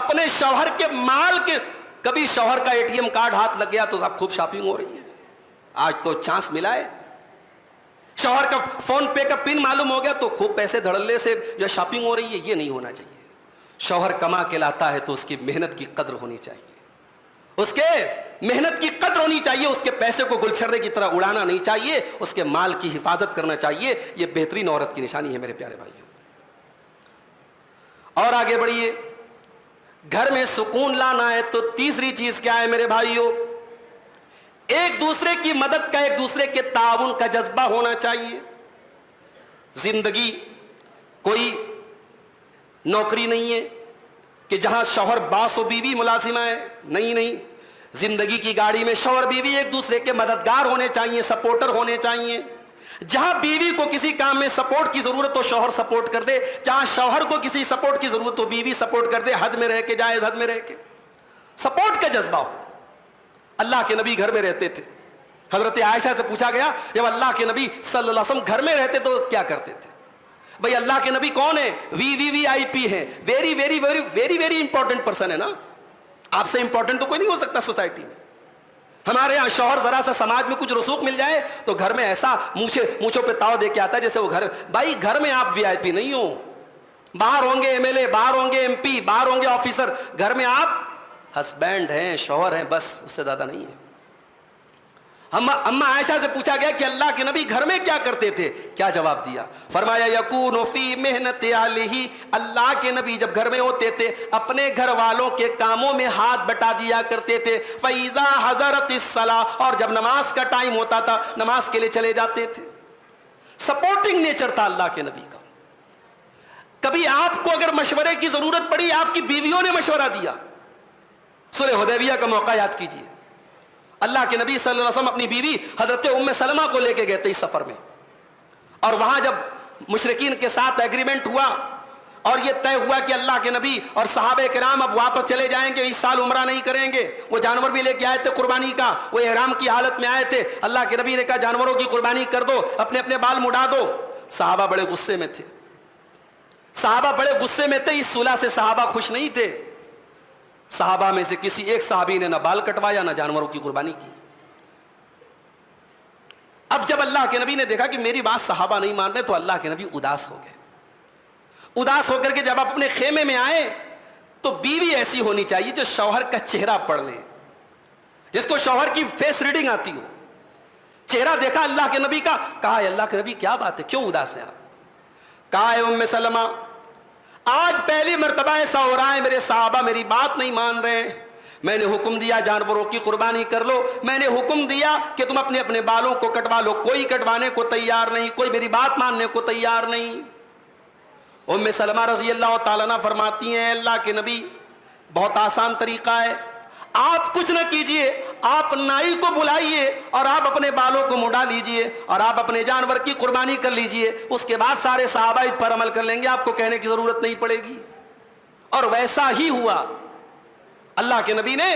اپنے شوہر کے مال کے، کبھی شوہر کا ATM کارڈ ہاتھ لگ گیا تو اب خوب شاپنگ ہو رہی ہے، آج تو چانس ملا ہے، شوہر کا فون پے کا پن معلوم ہو گیا تو خوب پیسے دھڑلے سے جو شاپنگ ہو رہی ہے. یہ نہیں ہونا چاہیے. شوہر کما کے لاتا ہے تو اس کی محنت کی قدر ہونی چاہیے، اس کے محنت کی قدر ہونی چاہیے، اس کے پیسے کو گلچھرے کی طرح اڑانا نہیں چاہیے، اس کے مال کی حفاظت کرنا چاہیے. یہ بہترین عورت کی نشانی ہے میرے پیارے بھائیوں. اور آگے بڑھیے، گھر میں سکون لانا ہے تو تیسری چیز کیا ہے میرے بھائیوں؟ ایک دوسرے کی مدد کا، ایک دوسرے کے تعاون کا جذبہ ہونا چاہیے. زندگی کوئی نوکری نہیں ہے کہ جہاں شوہر باس و بیوی ملازمہ ہے، نہیں. زندگی کی گاڑی میں شوہر بیوی ایک دوسرے کے مددگار ہونے چاہیے، سپورٹر ہونے چاہیے. جہاں بیوی کو کسی کام میں سپورٹ کی ضرورت ہو شوہر سپورٹ کر دے، جہاں شوہر کو کسی سپورٹ کی ضرورت ہو بیوی سپورٹ کر دے، حد میں رہ کے، جائز حد میں رہ کے سپورٹ کا جذبہ ہو. اللہ کے نبی گھر میں رہتے تھے. حضرت عائشہ سے پوچھا گیا جب اللہ کے نبی صلی اللہ علیہ وسلم گھر میں رہتے تو کیا کرتے تھے؟ بھئی اللہ کے نبی کون ہے؟ VIP ہیں، very very very very very important person ہے نا. آپ سے امپورٹنٹ تو کوئی نہیں ہو سکتا سوسائٹی میں. ہمارے یہاں شوہر ذرا سا سماج میں کچھ رسوخ مل جائے تو گھر میں ایسا مونچھوں پہ تاؤ دے کے آتا ہے جیسے وہ گھر، بھائی گھر میں آپ VIP نہیں ہو. باہر ہوں گے MLA، باہر ہوں گے MP، باہر ہوں گے آفیسر، گھر میں آپ ہسبینڈ ہیں، شوہر ہیں، بس اس سے زیادہ نہیں ہے. اما عائشہ سے پوچھا گیا کہ اللہ کے نبی گھر میں کیا کرتے تھے؟ کیا جواب دیا؟ فرمایا یکون فی محنت اہلہ، اللہ کے نبی جب گھر میں ہوتے تھے اپنے گھر والوں کے کاموں میں ہاتھ بٹا دیا کرتے تھے. فاذا حضرت الصلاۃ، اور جب نماز کا ٹائم ہوتا تھا نماز کے لیے چلے جاتے تھے. سپورٹنگ نیچر تھا اللہ کے نبی کا. کبھی آپ کو اگر مشورے کی ضرورت پڑی، آپ کی بیویوں نے مشورہ دیا. صلح حدیبیہ کا موقع یاد کیجیے. اللہ کے نبی صلی اللہ علیہ وسلم اپنی بیوی حضرت ام سلمہ کو لے کے گئے تھے اس سفر میں، اور وہاں جب مشرکین کے ساتھ ایگریمنٹ ہوا اور یہ طے ہوا کہ اللہ کے نبی اور صحابہ کرام اب واپس چلے جائیں گے، اس سال عمرہ نہیں کریں گے. وہ جانور بھی لے کے آئے تھے قربانی کا، وہ احرام کی حالت میں آئے تھے. اللہ کے نبی نے کہا جانوروں کی قربانی کر دو، اپنے اپنے بال مڈا دو. صحابہ بڑے غصے میں تھے، اس صلح سے صحابہ خوش نہیں تھے. صحابہ میں سے کسی ایک صحابی نے نہ بال کٹوایا نہ جانوروں کی قربانی کی. اب جب اللہ کے نبی نے دیکھا کہ میری بات صحابہ نہیں مان رہے تو اللہ کے نبی اداس ہو گئے. اداس ہو کر کے جب آپ اپنے خیمے میں آئے تو بیوی ایسی ہونی چاہیے جو شوہر کا چہرہ پڑھ لے، جس کو شوہر کی فیس ریڈنگ آتی ہو. چہرہ دیکھا اللہ کے نبی کا، کہا ہے اللہ کے نبی کیا بات ہے، کیوں اداس ہیں آپ؟ کہا ہے ام سلمہ آج پہلی مرتبہ ایسا ہو رہا ہے میرے صحابہ میری بات نہیں مان رہے ہیں. میں نے حکم دیا جانوروں کی قربانی کر لو، میں نے حکم دیا کہ تم اپنے اپنے بالوں کو کٹوا لو، کوئی کٹوانے کو تیار نہیں، کوئی میری بات ماننے کو تیار نہیں. ام سلمہ رضی اللہ تعالیٰ عنہ فرماتی ہیں اللہ کے نبی بہت آسان طریقہ ہے، آپ کچھ نہ کیجئے، آپ نائی کو بلائیے اور آپ اپنے بالوں کو مڈا لیجئے اور آپ اپنے جانور کی قربانی کر لیجئے، اس کے بعد سارے صحابہ اس پر عمل کر لیں گے، آپ کو کہنے کی ضرورت نہیں پڑے گی. اور ویسا ہی ہوا. اللہ کے نبی نے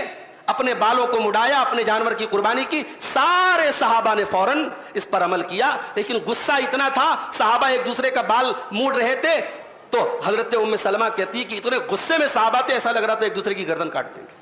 اپنے بالوں کو مڈایا، اپنے جانور کی قربانی کی، سارے صحابہ نے فوراً اس پر عمل کیا. لیکن غصہ اتنا تھا، صحابہ ایک دوسرے کا بال موڑ رہے تھے تو حضرت ام سلمہ کہتی کہ اتنے غصے میں صحابہ تھے ایسا لگ رہا تھا ایک دوسرے کی گردن کاٹ دیں گے.